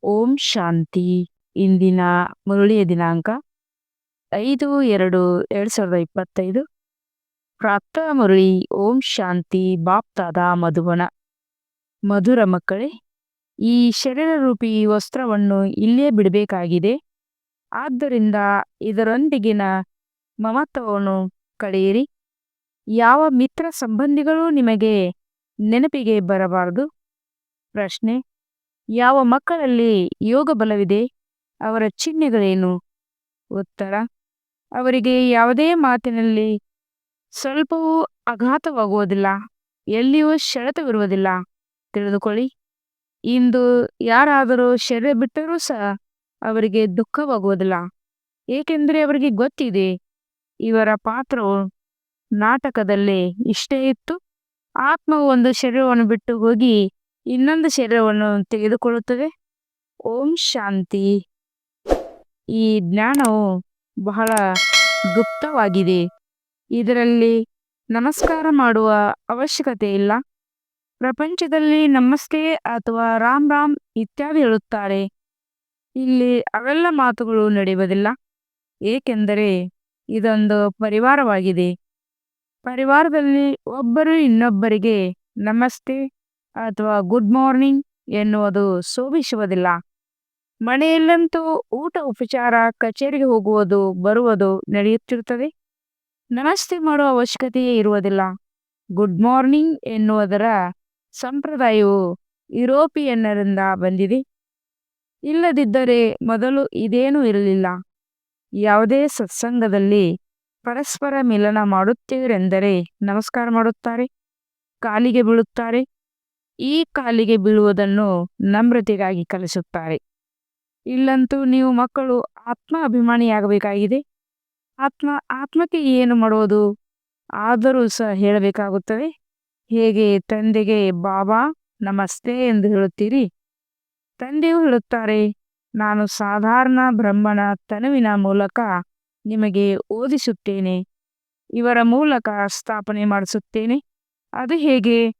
ಓಂ ಶಾಂತಿ. ಇಂದಿನ ಮುರಳಿಯ ದಿನಾಂಕ 5/2/2025. ಪ್ರಾತಃ ಮುರಳಿ. ಓಂ ಶಾಂತಿ. ಬಾಪ್ತಾದ ಮಧುಬನ. ಮಧುರ ಮಕ್ಕಳೇ, ಈ ಶರೀರ ರೂಪಿ ವಸ್ತ್ರವನ್ನು ಇಲ್ಲೇ ಬಿಡಬೇಕಾಗಿದೆ. ಆದ್ದರಿಂದ ಇದರೊಂದಿಗಿನ ಮಮತ್ವವನ್ನು ಕಳೆಯಿರಿ. ಯಾವ ಮಿತ್ರ ಸಂಬಂಧಿಗಳು ನಿಮಗೆ ನೆನಪಿಗೆ ಬರಬಾರದು. ಪ್ರಶ್ನೆ: ಯಾವ ಮಕ್ಕಳಲ್ಲಿ ಯೋಗ ಬಲವಿದೆ, ಅವರ ಚಿಹ್ನೆಗಳೇನು? ಉತ್ತರ: ಅವರಿಗೆ ಯಾವುದೇ ಮಾತಿನಲ್ಲಿ ಸ್ವಲ್ಪವೂ ಆಘಾತವಾಗುವುದಿಲ್ಲ, ಎಲ್ಲಿಯೂ ಸೆಳೆತವಿರುವುದಿಲ್ಲ. ತಿಳಿದುಕೊಳ್ಳಿ, ಇಂದು ಯಾರಾದರೂ ಶರೀರ ಬಿಟ್ಟರೂ ಸಹ ಅವರಿಗೆ ದುಃಖವಾಗುವುದಿಲ್ಲ. ಏಕೆಂದರೆ ಅವರಿಗೆ ಗೊತ್ತಿದೆ, ಇವರ ಪಾತ್ರವು ನಾಟಕದಲ್ಲಿ ಇಷ್ಟೇ ಇತ್ತು. ಆತ್ಮವು ಒಂದು ಶರೀರವನ್ನು ಬಿಟ್ಟು ಹೋಗಿ ಇನ್ನೊಂದು ಶರೀರವನ್ನು ತೆಗೆದುಕೊಳ್ಳುತ್ತದೆ. ಓಂ ಶಾಂತಿ. ಈ ಜ್ಞಾನವು ಬಹಳ ಗುಪ್ತವಾಗಿದೆ. ಇದರಲ್ಲಿ ನಮಸ್ಕಾರ ಮಾಡುವ ಅವಶ್ಯಕತೆ ಇಲ್ಲ. ಪ್ರಪಂಚದಲ್ಲಿ ನಮಸ್ತೆ ಅಥವಾ ರಾಮ್ ರಾಮ್ ಇತ್ಯಾದಿ ಹೇಳುತ್ತಾರೆ. ಇಲ್ಲಿ ಅವೆಲ್ಲ ಮಾತುಗಳು ನಡೆಯುವುದಿಲ್ಲ. ಏಕೆಂದರೆ ಇದೊಂದು ಪರಿವಾರವಾಗಿದೆ. ಪರಿವಾರದಲ್ಲಿ ಒಬ್ಬರು ಇನ್ನೊಬ್ಬರಿಗೆ ನಮಸ್ತೆ ಅಥವಾ ಗುಡ್ ಮಾರ್ನಿಂಗ್ ಎನ್ನುವುದು ಶೋಭಿಸುವುದಿಲ್ಲ. ಮನೆಯಲ್ಲಂತೂ ಊಟ ಉಪಚಾರ, ಕಚೇರಿಗೆ ಹೋಗುವುದು ಬರುವುದು ನಡೆಯುತ್ತಿರುತ್ತದೆ. ನಮಸ್ತೆ ಮಾಡುವ ಅವಶ್ಯಕತೆಯೇ ಇರುವುದಿಲ್ಲ. ಗುಡ್ ಮಾರ್ನಿಂಗ್ ಎನ್ನುವುದರ ಸಂಪ್ರದಾಯವು ಯುರೋಪಿಯನ್ನರಿಂದ ಬಂದಿದೆ. ಇಲ್ಲದಿದ್ದರೆ ಮೊದಲು ಇದೇನೂ ಇರಲಿಲ್ಲ. ಯಾವುದೇ ಸತ್ಸಂಗದಲ್ಲಿ ಪರಸ್ಪರ ಮಿಲನ ಮಾಡುತ್ತೀರೆಂದರೆ ನಮಸ್ಕಾರ ಮಾಡುತ್ತಾರೆ, ಕಾಲಿಗೆ ಬೀಳುತ್ತಾರೆ. ಈ ಕಾಲಿಗೆ ಬೀಳುವುದನ್ನು ನಮ್ರತೆಗಾಗಿ ಕಲಿಸುತ್ತಾರೆ. ಇಲ್ಲಂತೂ ನೀವು ಮಕ್ಕಳು ಆತ್ಮ ಅಭಿಮಾನಿಯಾಗಬೇಕಾಗಿದೆ. ಆತ್ಮಕ್ಕೆ ಏನು ಮಾಡುವುದು ಆದರೂ ಸಹ ಹೇಳಬೇಕಾಗುತ್ತದೆ. ಹೇಗೆ ತಂದೆಗೆ ಬಾಬಾ ನಮಸ್ತೆ ಎಂದು ಹೇಳುತ್ತೀರಿ, ತಂದೆಯು ಹೇಳುತ್ತಾರೆ, ನಾನು ಸಾಧಾರಣ ಬ್ರಹ್ಮನ ತನುವಿನ ಮೂಲಕ ನಿಮಗೆ ಓದಿಸುತ್ತೇನೆ, ಇವರ ಮೂಲಕ ಸ್ಥಾಪನೆ ಮಾಡಿಸುತ್ತೇನೆ. ಅದು ಹೇಗೆ?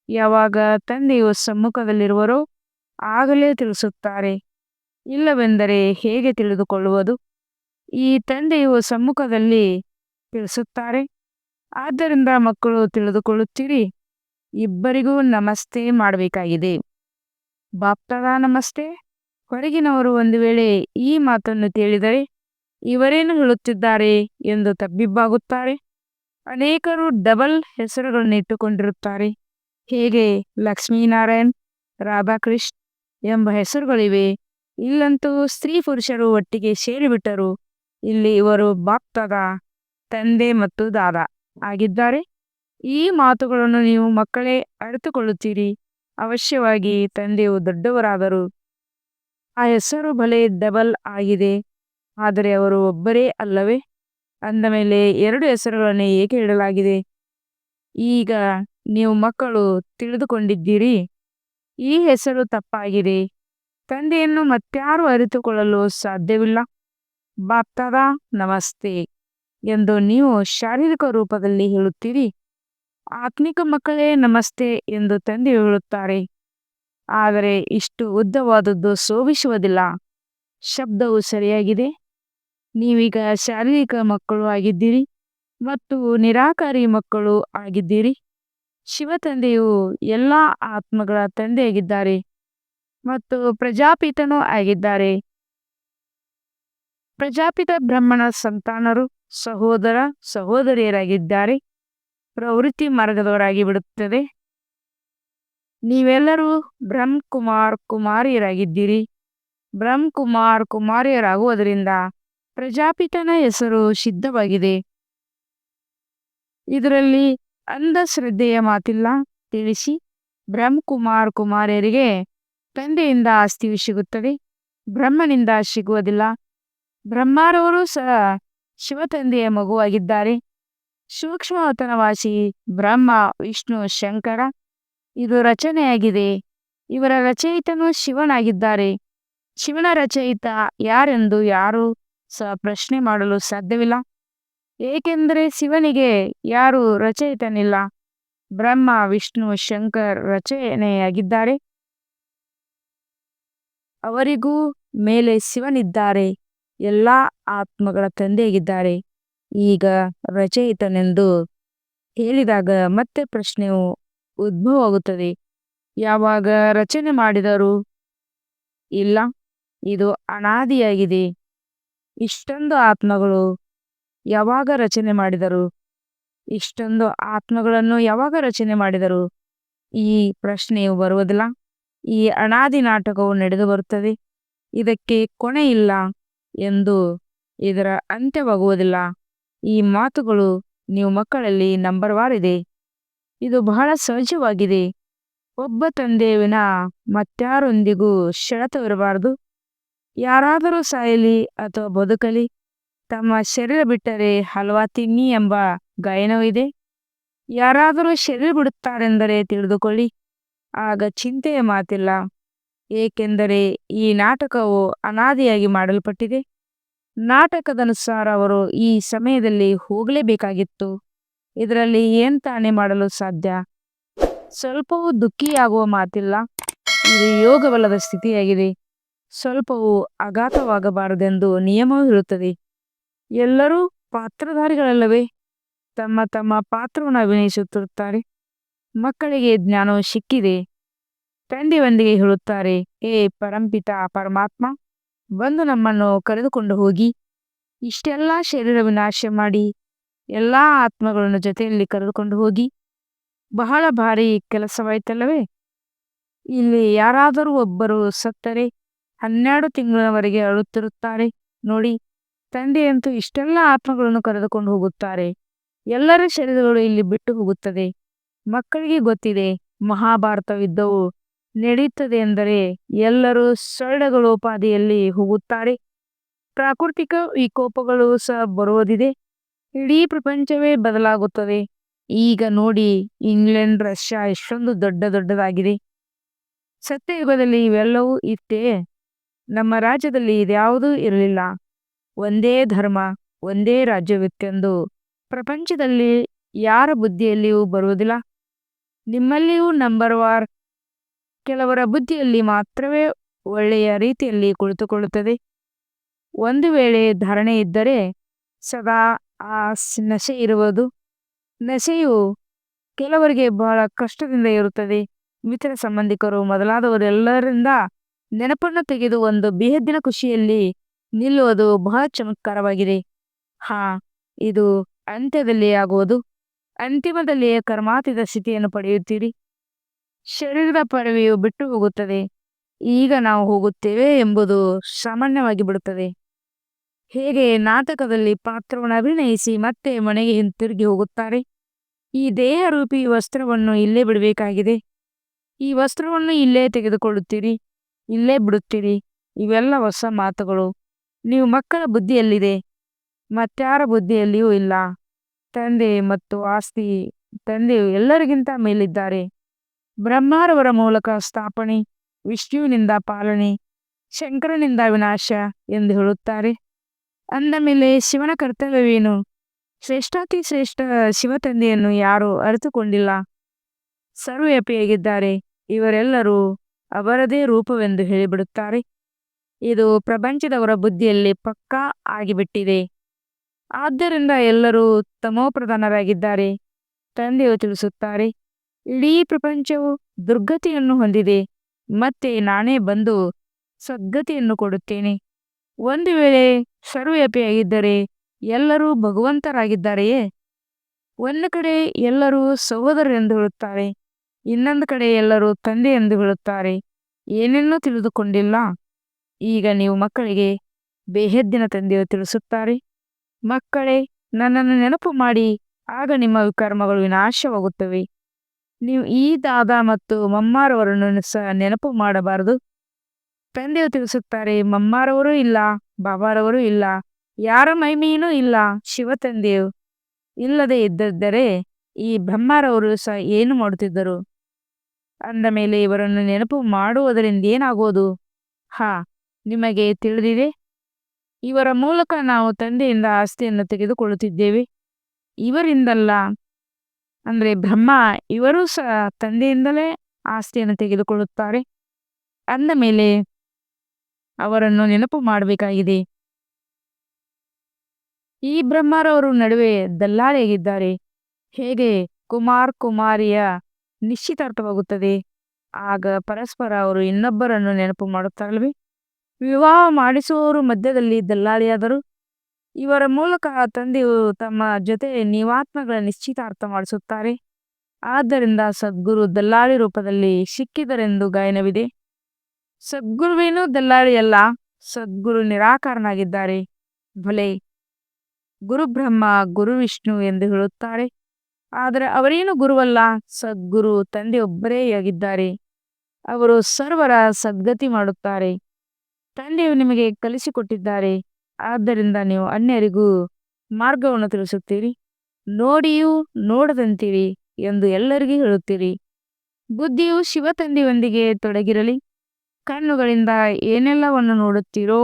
ಯಾವಾಗ ತಂದೆಯು ಸಮ್ಮುಖದಲ್ಲಿರುವರೋ ಆಗಲೇ ತಿಳಿಸುತ್ತಾರೆ. ಇಲ್ಲವೆಂದರೆ ಹೇಗೆ ತಿಳಿದುಕೊಳ್ಳುವುದು? ಈ ತಂದೆಯು ಸಮ್ಮುಖದಲ್ಲಿ ತಿಳಿಸುತ್ತಾರೆ. ಆದ್ದರಿಂದ ಮಕ್ಕಳು ತಿಳಿದುಕೊಳ್ಳುತ್ತೀರಿ, ಇಬ್ಬರಿಗೂ ನಮಸ್ತೆ ಮಾಡಬೇಕಾಗಿದೆ. ಬಾಪ್ತಾದ ನಮಸ್ತೆ. ಹೊರಗಿನವರು ಒಂದು ವೇಳೆ ಈ ಮಾತನ್ನು ಕೇಳಿದರೆ ಇವರೇನು ಹೇಳುತ್ತಿದ್ದಾರೆ ಎಂದು ತಬ್ಬಿಬ್ಬಾಗುತ್ತಾರೆ. ಅನೇಕರು ಡಬಲ್ ಹೆಸರುಗಳನ್ನು ಇಟ್ಟುಕೊಂಡಿರುತ್ತಾರೆ. ಹೇಗೆ ಲಕ್ಷ್ಮೀನಾರಾಯಣ್, ರಾಧಾಕೃಷ್ಣ ಎಂಬ ಹೆಸರುಗಳಿವೆ. ಇಲ್ಲಂತೂ ಸ್ತ್ರೀ ಪುರುಷರು ಒಟ್ಟಿಗೆ ಸೇರಿಬಿಟ್ಟರು. ಇಲ್ಲಿ ಇವರು ಬಾಪ್ತಾದ ತಂದೆ ಮತ್ತು ದಾದಾ ಆಗಿದ್ದಾರೆ. ಈ ಮಾತುಗಳನ್ನು ನೀವು ಮಕ್ಕಳೇ ಅರಿತುಕೊಳ್ಳುತ್ತೀರಿ. ಅವಶ್ಯವಾಗಿ ತಂದೆಯು ದೊಡ್ಡವರಾದರು. ಆ ಹೆಸರು ಭಲೆ ಡಬಲ್ ಆಗಿದೆ, ಆದರೆ ಅವರು ಒಬ್ಬರೇ ಅಲ್ಲವೇ? ಅಂದ ಮೇಲೆ ಎರಡು ಹೆಸರುಗಳನ್ನೇ ಏಕೆ ಇಡಲಾಗಿದೆ? ಈಗ ನೀವು ಮಕ್ಕಳು ತಿಳಿದುಕೊಂಡಿದ್ದೀರಿ, ಈ ಹೆಸರು ತಪ್ಪಾಗಿದೆ. ತಂದೆಯನ್ನು ಮತ್ಯಾರು ಅರಿತುಕೊಳ್ಳಲು ಸಾಧ್ಯವಿಲ್ಲ. ಬಾಪ್ತಾದ ನಮಸ್ತೆ ಎಂದು ನೀವು ಶಾರೀರಿಕ ರೂಪದಲ್ಲಿ ಹೇಳುತ್ತೀರಿ. ಆತ್ಮಿಕ ಮಕ್ಕಳೇ ನಮಸ್ತೆ ಎಂದು ತಂದೆ ಹೇಳುತ್ತಾರೆ. ಆದರೆ ಇಷ್ಟು ಉದ್ದವಾದದ್ದು ಶೋಭಿಸುವುದಿಲ್ಲ. ಶಬ್ದವು ಸರಿಯಾಗಿದೆ. ನೀವೀಗ ಶಾರೀರಿಕ ಮಕ್ಕಳು ಆಗಿದ್ದೀರಿ ಮತ್ತು ನಿರಾಕಾರಿ ಮಕ್ಕಳು ಆಗಿದ್ದೀರಿ. ಶಿವ ತಂದೆಯು ಎಲ್ಲ ಆತ್ಮಗಳ ತಂದೆಯಾಗಿದ್ದಾರೆ ಮತ್ತು ಪ್ರಜಾಪಿತನೂ ಆಗಿದ್ದಾರೆ. ಪ್ರಜಾಪಿತ ಬ್ರಹ್ಮನ ಸಂತಾನರು ಸಹೋದರ ಸಹೋದರಿಯರಾಗಿದ್ದಾರೆ. ಪ್ರವೃತ್ತಿ ಮಾರ್ಗದವರಾಗಿ ಬಿಡುತ್ತದೆ. ನೀವೆಲ್ಲರೂ ಬ್ರಹ್ಮ ಕುಮಾರ್ ಕುಮಾರಿಯರಾಗಿದ್ದೀರಿ. ಬ್ರಹ್ಮ ಕುಮಾರ್ ಕುಮಾರಿಯರಾಗುವುದರಿಂದ ಪ್ರಜಾಪಿತನ ಹೆಸರು ಸಿದ್ಧವಾಗಿದೆ. ಇದರಲ್ಲಿ ಅಂಧಶ್ರದ್ಧೆಯ ಮಾತಿಲ್ಲ. ತಿಳಿಸಿ, ಬ್ರಹ್ಮ ಕುಮಾರ್ ಕುಮಾರಿಯರಿಗೆ ತಂದೆಯಿಂದ ಆಸ್ತಿಯು ಸಿಗುತ್ತದೆ, ಬ್ರಹ್ಮನಿಂದ ಸಿಗುವುದಿಲ್ಲ. ಬ್ರಹ್ಮರವರು ಸಹ ಶಿವತಂದೆಯ ಮಗುವಾಗಿದ್ದಾರೆ. ಸೂಕ್ಷ್ಮವತನವಾಸಿ ಬ್ರಹ್ಮ, ವಿಷ್ಣು, ಶಂಕರ ಇದು ರಚನೆಯಾಗಿದೆ. ಇವರ ರಚಯಿತನು ಶಿವನಾಗಿದ್ದಾರೆ. ಶಿವನ ರಚಯಿತ ಯಾರೆಂದು ಯಾರೂ ಸಹ ಪ್ರಶ್ನೆ ಮಾಡಲು ಸಾಧ್ಯವಿಲ್ಲ. ಏಕೆಂದರೆ ಶಿವನಿಗೆ ಯಾರೂ ರಚಯಿತನಿಲ್ಲ. ಬ್ರಹ್ಮ, ವಿಷ್ಣು, ಶಂಕರ್ ರಚನೆಯಾಗಿದ್ದಾರೆ. ಅವರಿಗೂ ಮೇಲೆ ಶಿವನಿದ್ದಾರೆ, ಎಲ್ಲ ಆತ್ಮಗಳ ತಂದೆಯಾಗಿದ್ದಾರೆ. ಈಗ ರಚಯಿತನೆಂದು ಹೇಳಿದಾಗ ಮತ್ತೆ ಪ್ರಶ್ನೆಯು ಉದ್ಭವವಾಗುತ್ತದೆ. ಯಾವಾಗ ರಚನೆ ಮಾಡಿದರು? ಇಲ್ಲ, ಇದು ಅನಾದಿಯಾಗಿದೆ. ಇಷ್ಟೊಂದು ಆತ್ಮಗಳು ಯಾವಾಗ ರಚನೆ ಮಾಡಿದರು? ಇಷ್ಟೊಂದು ಆತ್ಮಗಳನ್ನು ಯಾವಾಗ ರಚನೆ ಮಾಡಿದರು? ಈ ಪ್ರಶ್ನೆಯು ಬರುವುದಿಲ್ಲ. ಈ ಅನಾದಿ ನಾಟಕವು ನಡೆದು ಬರುತ್ತದೆ. ಇದಕ್ಕೆ ಕೊನೆ ಇಲ್ಲ ಎಂದು ಇದರ ಅಂತ್ಯವಾಗುವುದಿಲ್ಲ. ಈ ಮಾತುಗಳು ನೀವು ಮಕ್ಕಳಲ್ಲಿ ನಂಬರವಾರಿದೆ. ಇದು ಬಹಳ ಸಹಜವಾಗಿದೆ. ಒಬ್ಬ ತಂದೆಯ ವಿನ ಮತ್ಯಾರೊಂದಿಗೂ ಸೆಳೆತವಿರಬಾರದು. ಯಾರಾದರೂ ಸಾಯಲಿ ಅಥವಾ ಬದುಕಲಿ, ತಮ್ಮ ಶರೀರ ಬಿಟ್ಟರೆ ಹಲ್ವಾ ತಿನ್ನಿ ಎಂಬ ಗಾಯನವೂ ಇದೆ. ಯಾರಾದರೂ ಶರೀರ ಬಿಡುತ್ತಾರೆಂದರೆ ತಿಳಿದುಕೊಳ್ಳಿ, ಆಗ ಚಿಂತೆಯ ಮಾತಿಲ್ಲ. ಏಕೆಂದರೆ ಈ ನಾಟಕವು ಅನಾದಿಯಾಗಿ ಮಾಡಲ್ಪಟ್ಟಿದೆ. ನಾಟಕದನುಸಾರ ಅವರು ಈ ಸಮಯದಲ್ಲಿ ಹೋಗಲೇಬೇಕಾಗಿತ್ತು. ಇದರಲ್ಲಿ ಏನ್ ತಾನೇ ಮಾಡಲು ಸಾಧ್ಯ? ಸ್ವಲ್ಪವೂ ದುಃಖಿಯಾಗುವ ಮಾತಿಲ್ಲ. ಇದು ಯೋಗವಲ್ಲದ ಸ್ಥಿತಿಯಾಗಿದೆ. ಸ್ವಲ್ಪವೂ ಆಘಾತವಾಗಬಾರದೆಂದು ನಿಯಮವೂ ಇರುತ್ತದೆ. ಎಲ್ಲರೂ ಪಾತ್ರಧಾರಿಗಳಲ್ಲವೇ? ತಮ್ಮ ತಮ್ಮ ಪಾತ್ರವನ್ನು ಅಭಿನಯಿಸುತ್ತಿರುತ್ತಾರೆ. ಮಕ್ಕಳಿಗೆ ಜ್ಞಾನವು ಸಿಕ್ಕಿದೆ. ತಂದೆಯೊಂದಿಗೆ ಹೇಳುತ್ತಾರೆ, ಹೇ ಪರಂಪಿತ ಪರಮಾತ್ಮ, ಬಂದು ನಮ್ಮನ್ನು ಕರೆದುಕೊಂಡು ಹೋಗಿ. ಇಷ್ಟೆಲ್ಲ ಶರೀರ ವಿನಾಶ ಮಾಡಿ ಎಲ್ಲ ಆತ್ಮಗಳನ್ನು ಜೊತೆಯಲ್ಲಿ ಕರೆದುಕೊಂಡು ಹೋಗಿ. ಬಹಳ ಭಾರಿ ಕೆಲಸವಾಯ್ತಲ್ಲವೇ? ಇಲ್ಲಿ ಯಾರಾದರೂ ಒಬ್ಬರು ಸತ್ತರೆ 12 ತಿಂಗಳವರೆಗೆ ಅಳುತ್ತಿರುತ್ತಾರೆ. ನೋಡಿ, ತಂದೆಯಂತೂ ಇಷ್ಟೆಲ್ಲ ಆತ್ಮಗಳನ್ನು ಕರೆದುಕೊಂಡು ಹೋಗುತ್ತಾರೆ. ಎಲ್ಲರ ಶರೀರಗಳು ಇಲ್ಲಿ ಬಿಟ್ಟು ಹೋಗುತ್ತದೆ. ಮಕ್ಕಳಿಗೆ ಗೊತ್ತಿದೆ, ಮಹಾಭಾರತ ಯುದ್ಧವು ನಡೆಯುತ್ತದೆ ಎಂದರೆ ಎಲ್ಲರೂ ಸೊಳ್ಳೆಗಳೋಪಾದಿಯಲ್ಲಿ ಹೋಗುತ್ತಾರೆ. ಪ್ರಾಕೃತಿಕ ವಿಕೋಪಗಳು ಸಹ ಬರುವುದಿದೆ. ಇಡೀ ಪ್ರಪಂಚವೇ ಬದಲಾಗುತ್ತದೆ. ಈಗ ನೋಡಿ, ಇಂಗ್ಲೆಂಡ್, ರಷ್ಯಾ ಎಷ್ಟೊಂದು ದೊಡ್ಡದಾಗಿದೆ. ಸತ್ಯಯುಗದಲ್ಲಿ ಇವೆಲ್ಲವೂ ಇತ್ತೇ? ನಮ್ಮ ರಾಜ್ಯದಲ್ಲಿ ಇದ್ಯಾವುದೂ ಇರಲಿಲ್ಲ. ಒಂದೇ ಧರ್ಮ, ಒಂದೇ ರಾಜ್ಯವಿತ್ತೆಂದು ಪ್ರಪಂಚದಲ್ಲಿ ಯಾರ ಬುದ್ಧಿಯಲ್ಲಿಯೂ ಬರುವುದಿಲ್ಲ. ನಿಮ್ಮಲ್ಲಿಯೂ ನಂಬರ್ವಾರ್ ಕೆಲವರ ಬುದ್ಧಿಯಲ್ಲಿ ಮಾತ್ರವೇ ಒಳ್ಳೆಯ ರೀತಿಯಲ್ಲಿ ಕುಳಿತುಕೊಳ್ಳುತ್ತದೆ. ಒಂದು ವೇಳೆ ಧಾರಣೆ ಇದ್ದರೆ ಸದಾ ಆ ನಶೆ ಇರುವುದು. ನಶೆಯು ಕೆಲವರಿಗೆ ಬಹಳ ಕಷ್ಟದಿಂದ ಇರುತ್ತದೆ. ಮಿತ್ರ ಸಂಬಂಧಿಕರು ಮೊದಲಾದವರೆಲ್ಲರಿಂದ ನೆನಪನ್ನು ತೆಗೆದು ಒಂದು ಬೇಹದ್ದಿನ ಖುಷಿಯಲ್ಲಿ ನಿಲ್ಲುವುದು ಬಹಳ ಚಮತ್ಕಾರವಾಗಿದೆ. ಹಾ, ಇದು ಅಂತ್ಯದಲ್ಲಿ ಆಗುವುದು. ಅಂತಿಮದಲ್ಲಿ ಕರ್ಮಾತೀತ ಸ್ಥಿತಿಯನ್ನು ಪಡೆಯುತ್ತೀರಿ. ಶರೀರದ ಪರವೆಯು ಬಿಟ್ಟು ಹೋಗುತ್ತದೆ. ಈಗ ನಾವು ಹೋಗುತ್ತೇವೆ ಎಂಬುದು ಸಾಮಾನ್ಯವಾಗಿ ಬಿಡುತ್ತದೆ. ಹೇಗೆ ನಾಟಕದಲ್ಲಿ ಪಾತ್ರವನ್ನು ಅಭಿನಯಿಸಿ ಮತ್ತೆ ಮನೆಗೆ ಹಿಂತಿರುಗಿ ಹೋಗುತ್ತಾರೆ. ಈ ದೇಹರೂಪಿ ವಸ್ತ್ರವನ್ನು ಇಲ್ಲೇ ಬಿಡಬೇಕಾಗಿದೆ. ಈ ವಸ್ತ್ರವನ್ನು ಇಲ್ಲೇ ತೆಗೆದುಕೊಳ್ಳುತ್ತೀರಿ, ಇಲ್ಲೇ ಬಿಡುತ್ತೀರಿ. ಇವೆಲ್ಲ ಹೊಸ ಮಾತುಗಳು. ನೀವು ಮಕ್ಕಳ ಬುದ್ಧಿಯಲ್ಲಿದೆ, ಮತ್ಯಾರ ಬುದ್ಧಿಯಲ್ಲಿಯೂ ಇಲ್ಲ. ತಂದೆ ಮತ್ತು ಆಸ್ತಿ. ತಂದೆಯು ಎಲ್ಲರಿಗಿಂತ ಮೇಲಿದ್ದಾರೆ. ಬ್ರಹ್ಮರವರ ಮೂಲಕ ಸ್ಥಾಪನೆ, ವಿಷ್ಣುವಿನಿಂದ ಪಾಲನೆ, ಶಂಕರನಿಂದ ವಿನಾಶ ಎಂದು ಹೇಳುತ್ತಾರೆ. ಅಂದ ಮೇಲೆ ಶಿವನ ಕರ್ತವ್ಯವೇನು? ಶ್ರೇಷ್ಠಾತಿ ಶ್ರೇಷ್ಠ ಶಿವತಂದೆಯನ್ನು ಯಾರೂ ಅರಿತುಕೊಂಡಿಲ್ಲ. ಸರ್ವವ್ಯಾಪಿಯಾಗಿದ್ದಾರೆ. ಇವರೆಲ್ಲರೂ ಅವರದೇ ರೂಪವೆಂದು ಹೇಳಿಬಿಡುತ್ತಾರೆ. ಇದು ಪ್ರಪಂಚದವರ ಬುದ್ಧಿಯಲ್ಲಿ ಪಕ್ಕಾ ಆಗಿಬಿಟ್ಟಿದೆ. ಆದ್ದರಿಂದ ಎಲ್ಲರೂ ತಮೋಪ್ರಧಾನರಾಗಿದ್ದಾರೆ. ತಂದೆಯು ತಿಳಿಸುತ್ತಾರೆ, ಇಡೀ ಪ್ರಪಂಚವು ದುರ್ಗತಿಯನ್ನು ಹೊಂದಿದೆ. ಮತ್ತೆ ನಾನೇ ಬಂದು ಸದ್ಗತಿಯನ್ನು ಕೊಡುತ್ತೇನೆ. ಒಂದು ವೇಳೆ ಸರ್ವವ್ಯಾಪಿಯಾಗಿದ್ದರೆ ಎಲ್ಲರೂ ಭಗವಂತರಾಗಿದ್ದಾರೆಯೇ? ಒಂದು ಕಡೆ ಎಲ್ಲರೂ ಸಹೋದರರೆಂದು ಹೇಳುತ್ತಾರೆ, ಇನ್ನೊಂದು ಕಡೆ ಎಲ್ಲರೂ ತಂದೆ ಎಂದು ಹೇಳುತ್ತಾರೆ. ಏನನ್ನೂ ತಿಳಿದುಕೊಂಡಿಲ್ಲ. ಈಗ ನೀವು ಮಕ್ಕಳಿಗೆ ಬೇಹದ್ದಿನ ತಂದೆಯು ತಿಳಿಸುತ್ತಾರೆ, ಮಕ್ಕಳೇ, ನನ್ನನ್ನು ನೆನಪು ಮಾಡಿ, ಆಗ ನಿಮ್ಮ ವಿಕರ್ಮಗಳು ವಿನಾಶವಾಗುತ್ತವೆ. ನೀವು ಈ ದಾದಾ ಮತ್ತು ಮಮ್ಮಾರವರನ್ನು ಸಹ ನೆನಪು ಮಾಡಬಾರದು. ತಂದೆಯು ತಿಳಿಸುತ್ತಾರೆ, ಮಮ್ಮಾರವರೂ ಇಲ್ಲ, ಬಾಬಾರವರೂ ಇಲ್ಲ, ಯಾರ ಮಹಿಮೆಯೂ ಇಲ್ಲ. ಶಿವತಂದೆಯು ಇಲ್ಲದೆ ಇದ್ದಿದ್ದರೆ ಈ ಬ್ರಹ್ಮರವರು ಸಹ ಏನು ಮಾಡುತ್ತಿದ್ದರು? ಅಂದ ಮೇಲೆ ಇವರನ್ನು ನೆನಪು ಮಾಡುವುದರಿಂದ ಏನಾಗುವುದು? ಹಾ, ನಿಮಗೆ ತಿಳಿದಿದೆ. ಇವರ ಮೂಲಕ ನಾವು ತಂದೆಯಿಂದ ಆಸ್ತಿಯನ್ನು ತೆಗೆದುಕೊಳ್ಳುತ್ತಿದ್ದೇವೆ. ಇವರಿಂದಲ್ಲ, ಅಂದರೆ ಬ್ರಹ್ಮ, ಇವರೂ ಸಹ ತಂದೆಯಿಂದಲೇ ಆಸ್ತಿಯನ್ನು ತೆಗೆದುಕೊಳ್ಳುತ್ತಾರೆ. ಅಂದ ಮೇಲೆ ಅವರನ್ನು ನೆನಪು ಮಾಡಬೇಕಾಗಿದೆ. ಈ ಬ್ರಹ್ಮರವರು ನಡುವೆ ದಲ್ಲಾಳಿಯಾಗಿದ್ದಾರೆ. ಹೇಗೆ ಕುಮಾರ್ ಕುಮಾರಿಯ ನಿಶ್ಚಿತಾರ್ಥವಾಗುತ್ತದೆ, ಆಗ ಪರಸ್ಪರ ಅವರು ಇನ್ನೊಬ್ಬರನ್ನು ನೆನಪು ಮಾಡುತ್ತಾರಲ್ವೇ. ವಿವಾಹ ಮಾಡಿಸುವವರು ಮಧ್ಯದಲ್ಲಿ ದಲ್ಲಾಳಿಯಾದರು. ಇವರ ಮೂಲಕ ತಂದೆಯು ತಮ್ಮ ಜೊತೆ ನೀವಾತ್ಮಗಳ ನಿಶ್ಚಿತಾರ್ಥ ಮಾಡಿಸುತ್ತಾರೆ. ಆದ್ದರಿಂದ ಸದ್ಗುರು ದಲ್ಲಾಳಿ ರೂಪದಲ್ಲಿ ಸಿಕ್ಕಿದರೆಂದು ಗಾಯನವಿದೆ. ಸದ್ಗುರುವೇನೂ ದಲ್ಲಾಳಿಯಲ್ಲ, ಸದ್ಗುರು ನಿರಾಕಾರನಾಗಿದ್ದಾರೆ. ಭಲೆ ಗುರು ಬ್ರಹ್ಮ ಗುರು ವಿಷ್ಣು ಎಂದು ಹೇಳುತ್ತಾರೆ, ಆದರೆ ಅವರೇನು ಗುರುವಲ್ಲ, ಸದ್ಗುರು ತಂದೆಯೊಬ್ಬರೇ ಆಗಿದ್ದಾರೆ. ಅವರು ಸರ್ವರ ಸದ್ಗತಿ ಮಾಡುತ್ತಾರೆ. ತಂದೆಯು ನಿಮಗೆ ಕಲಿಸಿಕೊಟ್ಟಿದ್ದಾರೆ, ಆದ್ದರಿಂದ ನೀವು ಅನ್ಯರಿಗೂ ಮಾರ್ಗವನ್ನು ತಿಳಿಸುತ್ತೀರಿ. ನೋಡಿಯೂ ನೋಡದಂತಿರಿ ಎಂದು ಎಲ್ಲರಿಗೂ ಹೇಳುತ್ತೀರಿ. ಬುದ್ಧಿಯು ಶಿವ ತಂದೆಯೊಂದಿಗೆ ತೊಡಗಿರಲಿ. ಕಣ್ಣುಗಳಿಂದ ಏನೆಲ್ಲವನ್ನು ನೋಡುತ್ತೀರೋ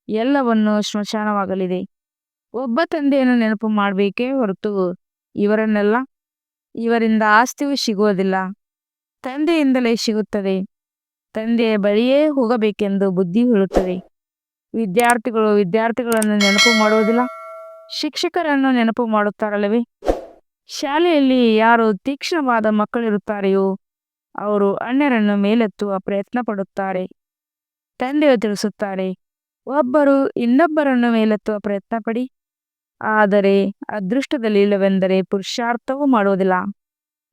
ಎಲ್ಲವನ್ನು ಸ್ಮಶಾನವಾಗಲಿದೆ. ಒಬ್ಬ ತಂದೆಯನ್ನು ನೆನಪು ಮಾಡಬೇಕೇ ಹೊರತು ಇವರನ್ನೆಲ್ಲ. ಇವರಿಂದ ಆಸ್ತಿಯು ಸಿಗುವುದಿಲ್ಲ, ತಂದೆಯಿಂದಲೇ ಸಿಗುತ್ತದೆ. ತಂದೆಯ ಬಳಿಯೇ ಹೋಗಬೇಕೆಂದು ಬುದ್ಧಿ ಹೇಳುತ್ತದೆ. ವಿದ್ಯಾರ್ಥಿಗಳು ವಿದ್ಯಾರ್ಥಿಗಳನ್ನು ನೆನಪು ಮಾಡುವುದಿಲ್ಲ, ಶಿಕ್ಷಕರನ್ನು ನೆನಪು ಮಾಡುತ್ತಾರಲ್ಲವೇ. ಶಾಲೆಯಲ್ಲಿ ಯಾರು ತೀಕ್ಷ್ಣವಾದ ಮಕ್ಕಳಿರುತ್ತಾರೆಯೋ ಅವರು ಅನ್ಯರನ್ನು ಮೇಲೆತ್ತುವ ಪ್ರಯತ್ನ ಪಡುತ್ತಾರೆ. ತಂದೆಯು ತಿಳಿಸುತ್ತಾರೆ, ಒಬ್ಬರು ಇನ್ನೊಬ್ಬರನ್ನು ಮೇಲೆತ್ತುವ ಪ್ರಯತ್ನ ಪಡಿ, ಆದರೆ ಅದೃಷ್ಟದಲ್ಲಿ ಇಲ್ಲವೆಂದರೆ ಪುರುಷಾರ್ಥವೂ ಮಾಡುವುದಿಲ್ಲ.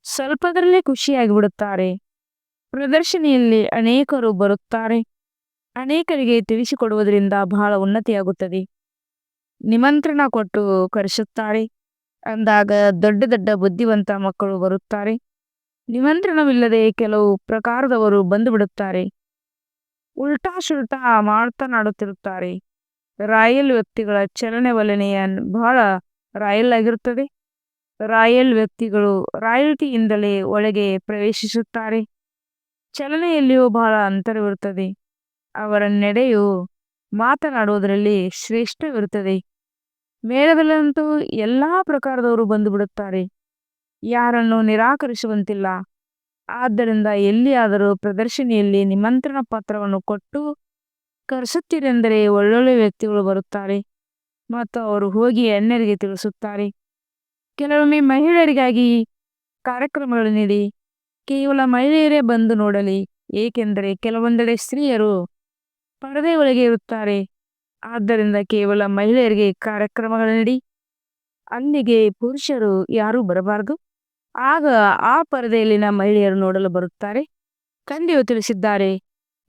ಸ್ವಲ್ಪದರಲ್ಲೇ ಖುಷಿಯಾಗಿ ಬಿಡುತ್ತಾರೆ. ಪ್ರದರ್ಶನಿಯಲ್ಲಿ ಅನೇಕರು ಬರುತ್ತಾರೆ. ಅನೇಕರಿಗೆ ತಿಳಿಸಿಕೊಡುವುದರಿಂದ ಬಹಳ ಉನ್ನತಿಯಾಗುತ್ತದೆ. ನಿಮಂತ್ರಣ ಕೊಟ್ಟು ಕರೆಸುತ್ತಾರೆ. ಅಂದಾಗ ದೊಡ್ಡ ದೊಡ್ಡ ಬುದ್ಧಿವಂತ ಮಕ್ಕಳು ಬರುತ್ತಾರೆ. ನಿಮಂತ್ರಣವಿಲ್ಲದೆ ಕೆಲವು ಪ್ರಕಾರದವರು ಬಂದು ಬಿಡುತ್ತಾರೆ. ಉಲ್ಟಾ ಸುಲ್ಟಾ ಮಾತನಾಡುತ್ತಿರುತ್ತಾರೆ. ರಾಯಲ್ ವ್ಯಕ್ತಿಗಳ ಚಲನವಲನೆಯ ಬಹಳ ರಾಯಲ್ ಆಗಿರುತ್ತದೆ. ರಾಯಲ್ ವ್ಯಕ್ತಿಗಳು ರಾಯಲ್ಟಿಯಿಂದಲೇ ಒಳಗೆ ಪ್ರವೇಶಿಸುತ್ತಾರೆ. ಚಲನೆಯಲ್ಲಿಯೂ ಬಹಳ ಅಂತರವಿರುತ್ತದೆ. ಅವರ ನಡೆಯು ಮಾತನಾಡುವುದರಲ್ಲಿ ಶ್ರೇಷ್ಠವಿರುತ್ತದೆ. ಮೇಳದಲ್ಲಂತೂ ಎಲ್ಲಾ ಪ್ರಕಾರದವರು ಬಂದು ಬಿಡುತ್ತಾರೆ. ಯಾರನ್ನು ನಿರಾಕರಿಸುವಂತಿಲ್ಲ. ಆದ್ದರಿಂದ ಎಲ್ಲಿಯಾದರೂ ಪ್ರದರ್ಶನಿಯಲ್ಲಿ ನಿಮಂತ್ರಣ ಪತ್ರವನ್ನು ಕೊಟ್ಟು ಕರೆಸುತ್ತೀರೆಂದರೆ ಒಳ್ಳೊಳ್ಳೆ ವ್ಯಕ್ತಿಗಳು ಬರುತ್ತಾರೆ ಮತ್ತು ಅವರು ಹೋಗಿ ಅನ್ಯರಿಗೆ ತಿಳಿಸುತ್ತಾರೆ. ಕೆಲವೊಮ್ಮೆ ಮಹಿಳೆಯರಿಗಾಗಿ ಕಾರ್ಯಕ್ರಮಗಳು ನೀಡಿ ಕೇವಲ ಮಹಿಳೆಯರೇ ಬಂದು ನೋಡಲಿ, ಏಕೆಂದರೆ ಕೆಲವೊಂದೆಡೆ ಸ್ತ್ರೀಯರು ಪರದೆ ಒಳಗೆ ಇರುತ್ತಾರೆ. ಆದ್ದರಿಂದ ಕೇವಲ ಮಹಿಳೆಯರಿಗೆ ಕಾರ್ಯಕ್ರಮಗಳು ನೀಡಿ ಅಲ್ಲಿಗೆ ಪುರುಷರು ಯಾರೂ ಬರಬಾರದು. ಆಗ ಆ ಪರದೆಯಲ್ಲಿನ ಮಹಿಳೆಯರು ನೋಡಲು ಬರುತ್ತಾರೆ. ತಂದೆಯು ತಿಳಿಸಿದ್ದಾರೆ,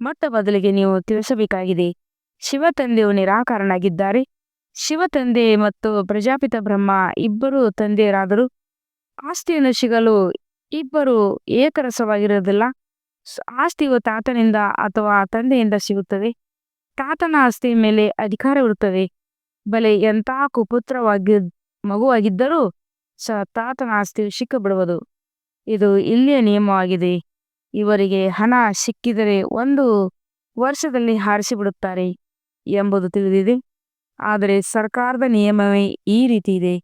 ಮೊಟ್ಟ ಮೊದಲಿಗೆ ನೀವು ತಿಳಿಸಬೇಕಾಗಿದೆ, ಶಿವ ತಂದೆಯು ನಿರಾಕಾರನಾಗಿದ್ದಾರೆ. ಶಿವ ತಂದೆ ಮತ್ತು ಪ್ರಜಾಪಿತ ಬ್ರಹ್ಮ ಇಬ್ಬರು ತಂದೆಯರಾದರು. ಆಸ್ತಿಯನ್ನು ಸಿಗಲು ಇಬ್ಬರು ಏಕರಸವಾಗಿರುವುದಿಲ್ಲ. ಆಸ್ತಿಯು ತಾತನಿಂದ ಅಥವಾ ತಂದೆಯಿಂದ ಸಿಗುತ್ತದೆ. ತಾತನ ಆಸ್ತಿಯ ಮೇಲೆ ಅಧಿಕಾರವಿರುತ್ತದೆ. ಬಲೆ ಎಂಥ ಕುಪುತ್ರವಾಗಿ ಮಗುವಾಗಿದ್ದರೂ ಸಹ ತಾತನ ಆಸ್ತಿಯು ಸಿಕ್ಕಿಬಿಡುವುದು. ಇದು ಇಲ್ಲಿಯ ನಿಯಮವಾಗಿದೆ. ಇವರಿಗೆ ಹಣ ಸಿಕ್ಕಿದರೆ 1 ವರ್ಷದಲ್ಲಿ ಹಾರಿಸಿಬಿಡುತ್ತಾರೆ ಎಂಬುದು ತಿಳಿದಿದೆ. ಆದರೆ ಸರ್ಕಾರದ ನಿಯಮವೇ ಈ ರೀತಿ ಇದೆ.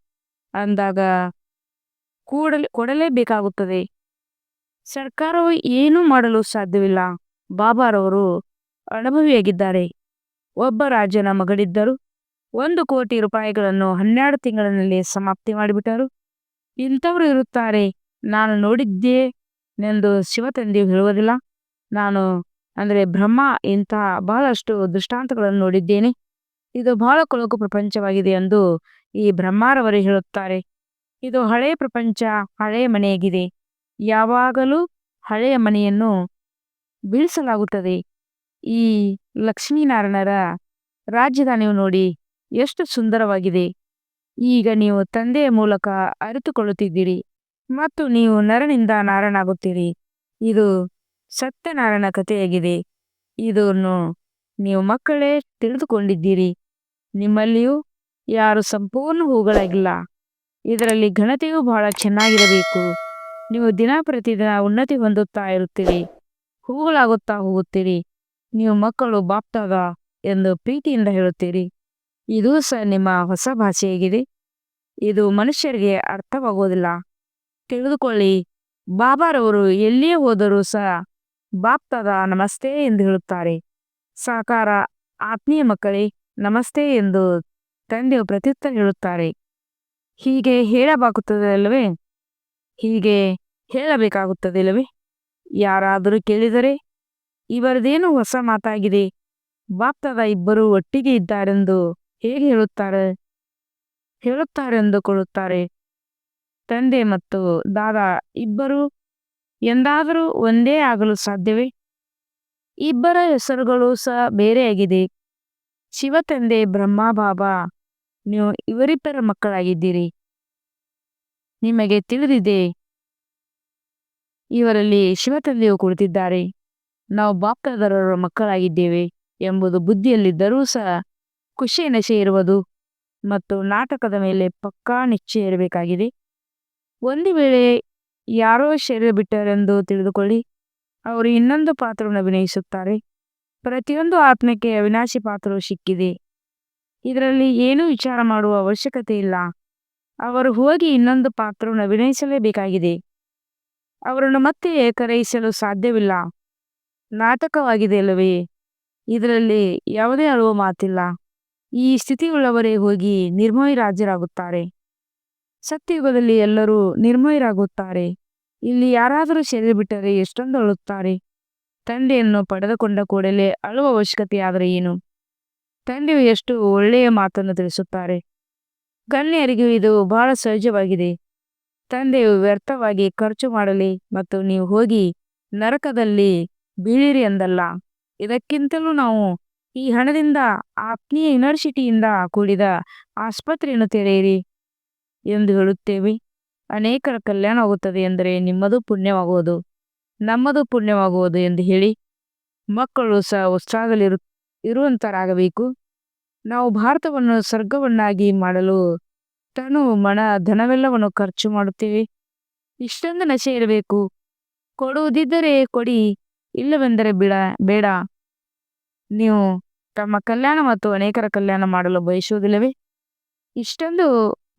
ಅಂದಾಗ ಕೊಡಲೇಬೇಕಾಗುತ್ತದೆ. ಸರ್ಕಾರವು ಏನೂ ಮಾಡಲು ಸಾಧ್ಯವಿಲ್ಲ. ಬಾಬಾರವರು ಅನುಭವಿಯಾಗಿದ್ದಾರೆ. ಒಬ್ಬ ರಾಜನ ಮಗಳಿದ್ದರು. 1 ಕೋಟಿ ರೂಪಾಯಿಗಳನ್ನು 12 ತಿಂಗಳಿನಲ್ಲಿ ಸಮಾಪ್ತಿ ಮಾಡಿಬಿಟ್ಟರು. ಇಂಥವರು ಇರುತ್ತಾರೆ. ನಾನು ನೋಡಿದ್ದೇನೆಂದು ಶಿವತಂದೆಯು ಹೇಳುವುದಿಲ್ಲ. ನಾನು ಅಂದರೆ ಬ್ರಹ್ಮ ಇಂತಹ ಬಹಳಷ್ಟು ದೃಷ್ಟಾಂತಗಳನ್ನು ನೋಡಿದ್ದೇನೆ. ಇದು ಬಹಳ ಕೊಳಕು ಪ್ರಪಂಚವಾಗಿದೆ ಎಂದು ಈ ಬ್ರಹ್ಮರವರು ಹೇಳುತ್ತಾರೆ. ಇದು ಹಳೆಯ ಪ್ರಪಂಚ, ಹಳೆಯ ಮನೆಯಾಗಿದೆ. ಯಾವಾಗಲೂ ಹಳೆಯ ಮನೆಯನ್ನು ಬೀಳಿಸಲಾಗುತ್ತದೆ. ಈ ಲಕ್ಷ್ಮೀನಾರಾಯಣರ ರಾಜಧಾನಿಯು ನೋಡಿ ಎಷ್ಟು ಸುಂದರವಾಗಿದೆ. ಈಗ ನೀವು ತಂದೆಯ ಮೂಲಕ ಅರಿತುಕೊಳ್ಳುತ್ತಿದ್ದೀರಿ ಮತ್ತು ನೀವು ನರನಿಂದ ನಾರನಾಗುತ್ತೀರಿ. ಇದು ಸತ್ಯನಾರಾಯಣ ಕಥೆಯಾಗಿದೆ. ಇದನ್ನು ನೀವು ಮಕ್ಕಳೇ ತಿಳಿದುಕೊಂಡಿದ್ದೀರಿ. ನಿಮ್ಮಲ್ಲಿಯೂ ಯಾರು ಸಂಪೂರ್ಣ ಹೂಗಳಾಗಿಲ್ಲ. ಇದರಲ್ಲಿ ಘನತೆಯೂ ಬಹಳ ಚೆನ್ನಾಗಿರಬೇಕು. ನೀವು ದಿನ ಪ್ರತಿದಿನ ಉನ್ನತಿ ಹೊಂದುತ್ತಾ ಇರುತ್ತೀರಿ, ಹೂಗಳಾಗುತ್ತಾ ಹೋಗುತ್ತೀರಿ. ನೀವು ಮಕ್ಕಳು ಬಾಪ್ತಾದ ಎಂದು ಪ್ರೀತಿಯಿಂದ ಹೇಳುತ್ತೀರಿ. ಇದು ಸಹ ನಿಮ್ಮ ಹೊಸ ಭಾಷೆಯಾಗಿದೆ. ಇದು ಮನುಷ್ಯರಿಗೆ ಅರ್ಥವಾಗುವುದಿಲ್ಲ. ತಿಳಿದುಕೊಳ್ಳಿ, ಬಾಬಾರವರು ಎಲ್ಲಿಯೇ ಹೋದರೂ ಸಹ ಬಾಪ್ತಾದ ನಮಸ್ತೆ ಎಂದು ಹೇಳುತ್ತಾರೆ. ಸಾಕಾರ ಆತ್ಮೀಯ ಮಕ್ಕಳೇ, ನಮಸ್ತೆ ಎಂದು ತಂದೆಯು ಪ್ರತ್ಯುತ್ತರ ಹೇಳುತ್ತಾರೆ. ಹೀಗೆ ಹೇಳಬೇಕಾಗುತ್ತದಲ್ಲವೇ? ಹೀಗೆ ಹೇಳಬೇಕಾಗುತ್ತದಿಲ್ಲವೇ? ಯಾರಾದರೂ ಕೇಳಿದರೆ, ಇವರದೇನು ಹೊಸ ಮಾತಾಗಿದೆ, ಬಾಪ್ತಾದ ಇಬ್ಬರು ಒಟ್ಟಿಗೆ ಇದ್ದಾರೆಂದು ಹೇಗೆ ಹೇಳುತ್ತಾರೆಂದುಕೊಳ್ಳುತ್ತಾರೆ. ತಂದೆ ಮತ್ತು ದಾದಾ ಇಬ್ಬರು ಎಂದಾದರೂ ಒಂದೇ ಆಗಲು ಸಾಧ್ಯವೇ? ಇಬ್ಬರ ಹೆಸರುಗಳು ಸಹ ಬೇರೆಯಾಗಿದೆ. ಶಿವ ತಂದೆ ಬ್ರಹ್ಮ ಬಾಬಾ, ನೀವು ಇವರಿಬ್ಬರ ಮಕ್ಕಳಾಗಿದ್ದೀರಿ. ನಿಮಗೆ ತಿಳಿದಿದೆ, ಇವರಲ್ಲಿ ಶಿವ ತಂದೆಯು ಕುಳಿತಿದ್ದಾರೆ. ನಾವು ಬಾಪ್ತಾದರವರ ಮಕ್ಕಳಾಗಿದ್ದೇವೆ ಎಂಬುದು ಬುದ್ಧಿಯಲ್ಲಿದ್ದರೂ ಸಹ ಖುಷಿ ನಶೆ ಇರುವುದು ಮತ್ತು ನಾಟಕದ ಮೇಲೆ ಪಕ್ಕಾ ನಿಶ್ಚಯ ಇರಬೇಕಾಗಿದೆ. ಒಂದು ವೇಳೆ ಯಾರೋ ಶರೀರ ಬಿಟ್ಟರೆಂದು ತಿಳಿದುಕೊಳ್ಳಿ, ಅವರು ಇನ್ನೊಂದು ಪಾತ್ರವನ್ನು ಅಭಿನಯಿಸುತ್ತಾರೆ. ಪ್ರತಿಯೊಂದು ಆತ್ಮಕ್ಕೆ ಅವಿನಾಶಿ ಪಾತ್ರವು ಸಿಕ್ಕಿದೆ. ಇದರಲ್ಲಿ ಏನೂ ವಿಚಾರ ಮಾಡುವ ಅವಶ್ಯಕತೆ ಇಲ್ಲ. ಅವರು ಹೋಗಿ ಇನ್ನೊಂದು ಪಾತ್ರವನ್ನು ಅಭಿನಯಿಸಲೇಬೇಕಾಗಿದೆ. ಅವರನ್ನು ಮತ್ತೆ ಕರೆಯಿಸಲು ಸಾಧ್ಯವಿಲ್ಲ. ನಾಟಕವಾಗಿದೆ ಅಲ್ಲವೇ? ಇದರಲ್ಲಿ ಯಾವುದೇ ಅಳುವ ಮಾತಿಲ್ಲ. ಈ ಸ್ಥಿತಿಯುಳ್ಳವರೇ ಹೋಗಿ ನಿರ್ಮೋಹಿರಾಜರಾಗುತ್ತಾರೆ. ಸತ್ಯಯುಗದಲ್ಲಿ ಎಲ್ಲರೂ ನಿರ್ಮೋಹಿರಾಗುತ್ತಾರೆ. ಇಲ್ಲಿ ಯಾರಾದರೂ ಶರೀರ ಬಿಟ್ಟರೆ ಎಷ್ಟೊಂದು ಅಳುತ್ತಾರೆ. ತಂದೆಯನ್ನು ಪಡೆದುಕೊಂಡ ಕೂಡಲೇ ಅಳುವ ಅವಶ್ಯಕತೆಯಾದರೆ ಏನು? ತಂದೆಯು ಎಷ್ಟು ಒಳ್ಳೆಯ ಮಾತನ್ನು ತಿಳಿಸುತ್ತಾರೆ. ಗಣ್ಯರಿಗೂ ಇದು ಬಹಳ ಸಹಜವಾಗಿದೆ. ತಂದೆಯು ವ್ಯರ್ಥವಾಗಿ ಖರ್ಚು ಮಾಡಲಿ ಮತ್ತು ನೀವು ಹೋಗಿ ನರಕದಲ್ಲಿ ಬೀಳಿರಿ ಎಂದಲ್ಲ. ಇದಕ್ಕಿಂತಲೂ ನಾವು ಈ ಹಣದಿಂದ ಆತ್ಮೀಯ ಯೂನಿವರ್ಸಿಟಿಯಿಂದ ಕೂಡಿದ ಆಸ್ಪತ್ರೆಯನ್ನು ತೆರೆಯಿರಿ ಎಂದು ಹೇಳುತ್ತೇವೆ. ಅನೇಕರ ಕಲ್ಯಾಣವಾಗುತ್ತದೆ ಎಂದರೆ ನಿಮ್ಮದು ಪುಣ್ಯವಾಗುವುದು, ನಮ್ಮದು ಪುಣ್ಯವಾಗುವುದು ಎಂದು ಹೇಳಿ ಮಕ್ಕಳು ಸಹ ಉತ್ಸಾಹದಲ್ಲಿ ಇರುವಂತರಾಗಬೇಕು. ನಾವು ಭಾರತವನ್ನು ಸ್ವರ್ಗವನ್ನಾಗಿ ಮಾಡಲು ತನು ಮನ ಧನವೆಲ್ಲವನ್ನು ಖರ್ಚು ಮಾಡುತ್ತೇವೆ. ಇಷ್ಟೊಂದು ನಶೆ ಇರಬೇಕು. ಕೊಡುವುದಿದ್ದರೆ ಕೊಡಿ, ಇಲ್ಲವೆಂದರೆ ಬೇಡ. ನೀವು ತಮ್ಮ ಕಲ್ಯಾಣ ಮತ್ತು ಅನೇಕರ ಕಲ್ಯಾಣ ಮಾಡಲು ಬಯಸುವುದಿಲ್ಲವೇ? ಇಷ್ಟೊಂದು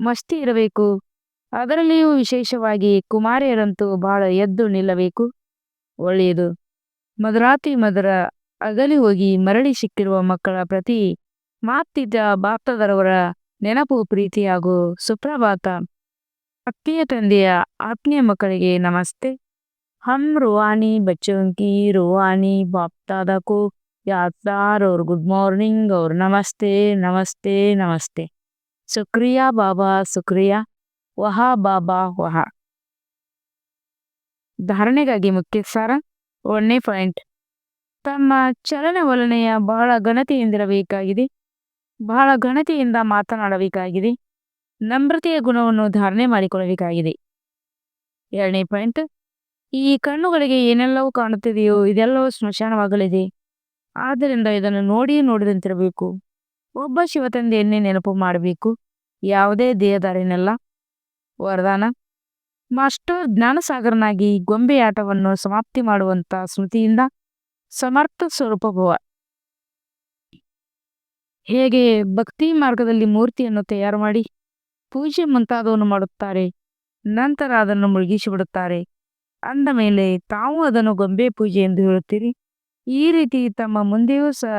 ಮಸ್ತಿ ಇರಬೇಕು. ಅದರಲ್ಲಿಯೂ ವಿಶೇಷವಾಗಿ ಕುಮಾರಿಯರಂತೂ ಬಹಳ ಎದ್ದು ನಿಲ್ಲಬೇಕು. ಒಳ್ಳೆಯದು. ಮಧುರಾತಿ ಮಧುರ ಅಗಲಿ ಹೋಗಿ ಮರಳಿ ಸಿಕ್ಕಿರುವ ಮಕ್ಕಳ ಪ್ರತಿ ಮಾತಿದ್ದ ಬಾಪ್ತಾದರವರ ನೆನಪು, ಪ್ರೀತಿ ಹಾಗೂ ಸುಪ್ರಭಾತ. ಆತ್ಮೀಯ ತಂದೆಯ ಆತ್ಮೀಯ ಮಕ್ಕಳಿಗೆ ನಮಸ್ತೆ. हम रूहानी बच्चों की रूहानी बाप दादा को यादगार और गुड मॉर्निंग और नमस्ते नमस्ते नमस्ते. शुक्रिया बाबा, शुक्रिया. ವಹಾ ಬಾಬಾ ವಹಾ. ಧಾರಣೆಗಾಗಿ ಮುಖ್ಯ ಸಾರ. 1ನೇ ಪಾಯಿಂಟ್, ತಮ್ಮ ಚಲನವಲನೆಯ ಬಹಳ ಘನತೆಯಿಂದಿರಬೇಕಾಗಿದೆ. ಬಹಳ ಘನತೆಯಿಂದ ಮಾತನಾಡಬೇಕಾಗಿದೆ. ನಮ್ರತೆಯ ಗುಣವನ್ನು ಧಾರಣೆ ಮಾಡಿಕೊಳ್ಳಬೇಕಾಗಿದೆ. 2ನೇ ಪಾಯಿಂಟ್, ಈ ಕಣ್ಣುಗಳಿಗೆ ಏನೆಲ್ಲವೂ ಕಾಣುತ್ತಿದೆಯೋ ಇದೆಲ್ಲವೂ ಸ್ಮಶಾನವಾಗಲಿದೆ. ಆದ್ದರಿಂದ ಇದನ್ನು ನೋಡಿದಂತಿರಬೇಕು. ಒಬ್ಬ ಶಿವತಂದೆಯನ್ನೇ ನೆನಪು ಮಾಡಬೇಕು, ಯಾವುದೇ ದೇಹದಾರಿನಲ್ಲ. ವರದಾನ: ಮಾಸ್ಟರ್ ಜ್ಞಾನಸಾಗರನಾಗಿ ಗೊಂಬೆಯಾಟವನ್ನು ಸಮಾಪ್ತಿ ಮಾಡುವಂತ ಸ್ಮೃತಿಯಿಂದ ಸಮರ್ಥ ಸ್ವರೂಪಭವ. ಹೇಗೆ ಭಕ್ತಿ ಮಾರ್ಗದಲ್ಲಿ ಮೂರ್ತಿಯನ್ನು ತಯಾರು ಮಾಡಿ ಪೂಜೆ ಮುಂತಾದವನ್ನು ಮಾಡುತ್ತಾರೆ, ನಂತರ ಅದನ್ನು ಮುಳುಗಿಸಿಬಿಡುತ್ತಾರೆ. ಅಂದ ಮೇಲೆ ತಾವು ಅದನ್ನು ಗೊಂಬೆ ಪೂಜೆ ಎಂದು ಹೇಳುತ್ತೀರಿ. ಈ ರೀತಿ ತಮ್ಮ ಮುಂದೆಯೂ ಸಹ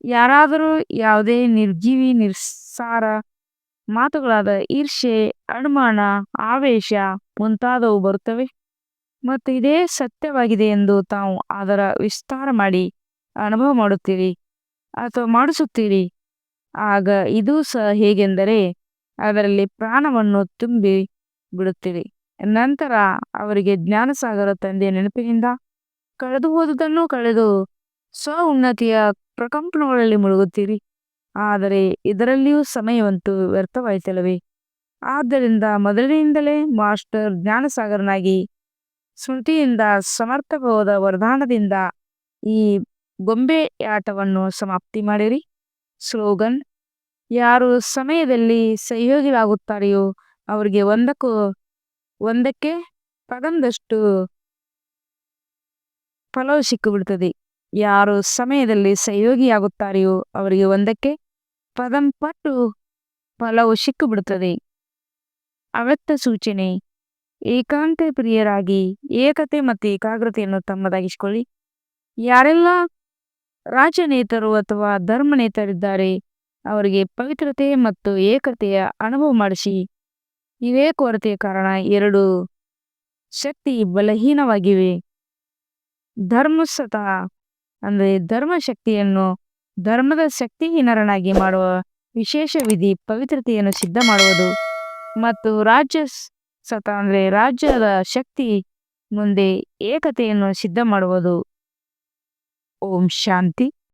ಯಾರಾದರೂ ಯಾವುದೇ ನಿರ್ಜೀವಿ ನಿರ್ಸಾರ ಮಾತುಗಳಾದ ಈರ್ಷೆ, ಅನುಮಾನ, ಆವೇಶ ಮುಂತಾದವು ಬರುತ್ತವೆ ಮತ್ತು ಇದೇ ಸತ್ಯವಾಗಿದೆ ಎಂದು ತಾವು ಅದರ ವಿಸ್ತಾರ ಮಾಡಿ ಅನುಭವ ಮಾಡುತ್ತೀರಿ ಅಥವಾ ಮಾಡಿಸುತ್ತೀರಿ. ಆಗ ಇದೂ ಸಹ ಹೇಗೆಂದರೆ ಅದರಲ್ಲಿ ಪ್ರಾಣವನ್ನು ತುಂಬಿ ಬಿಡುತ್ತೀರಿ. ನಂತರ ಅವರಿಗೆ ಜ್ಞಾನಸಾಗರ ತಂದೆಯ ನೆನಪಿನಿಂದ ಕಳೆದು ಹೋದುದನ್ನು ಕಳೆದು ಸ್ವ ಉನ್ನತಿಯ ಪ್ರಕಂಪನಗಳಲ್ಲಿ ಮುಳುಗುತ್ತೀರಿ. ಆದರೆ ಇದರಲ್ಲಿಯೂ ಸಮಯವಂತೂ ವ್ಯರ್ಥವಾಯಿತಲ್ಲವೇ? ಆದ್ದರಿಂದ ಮೊದಲಿನಿಂದಲೇ ಮಾಸ್ಟರ್ ಜ್ಞಾನಸಾಗರನಾಗಿ ಸ್ಮೃತಿಯಿಂದ ಸಮರ್ಥಭಾವದ ವರದಾನದಿಂದ ಈ ಗೊಂಬೆಯಾಟವನ್ನು ಸಮಾಪ್ತಿ ಮಾಡಿರಿ. ಸ್ಲೋಗನ್: ಯಾರು ಸಮಯದಲ್ಲಿ ಸಹಯೋಗಿಯಾಗುತ್ತಾರೆಯೋ ಅವರಿಗೆ ಒಂದಕ್ಕೆ ಪದಂದಷ್ಟು ಫಲವು ಸಿಕ್ಕಿಬಿಡುತ್ತದೆ. ಯಾರು ಸಮಯದಲ್ಲಿ ಸಹಯೋಗಿಯಾಗುತ್ತಾರೆಯೋ ಅವರಿಗೆ ಒಂದಕ್ಕೆ ಪಟ್ಟು ಫಲವು ಸಿಕ್ಕಿಬಿಡುತ್ತದೆ. ಅವ್ಯಕ್ತ ಸೂಚನೆ: ಏಕಾಂತ ಪ್ರಿಯರಾಗಿ ಏಕತೆ ಮತ್ತು ಏಕಾಗ್ರತೆಯನ್ನು ತಮ್ಮದಾಗಿಸಿಕೊಳ್ಳಿ. ಯಾರೆಲ್ಲ ರಾಜನೇತರು ಅಥವಾ ಧರ್ಮನೇತರಿದ್ದಾರೆ. ಅವರಿಗೆ ಪವಿತ್ರತೆ ಮತ್ತು ಏಕತೆಯ ಅನುಭವ ಮಾಡಿಸಿ. ಇವೇ ಕೊರತೆಯ ಕಾರಣ ಎರಡು ಶಕ್ತಿ ಬಲಹೀನವಾಗಿವೆ. ಧರ್ಮಸತ ಅಂದರೆ ಧರ್ಮಶಕ್ತಿಯನ್ನು ಧರ್ಮದ ಶಕ್ತಿಹೀನರನ್ನಾಗಿ ಮಾಡುವ ವಿಶೇಷ ವಿಧಿ ಪವಿತ್ರತೆಯನ್ನು ಸಿದ್ಧ ಮಾಡುವುದು ಮತ್ತು ಸತ ಅಂದರೆ ರಾಜ್ಯದ ಶಕ್ತಿ ಮುಂದೆ ಏಕತೆಯನ್ನು ಸಿದ್ಧ ಮಾಡುವುದು. ಓಂ ಶಾಂತಿ.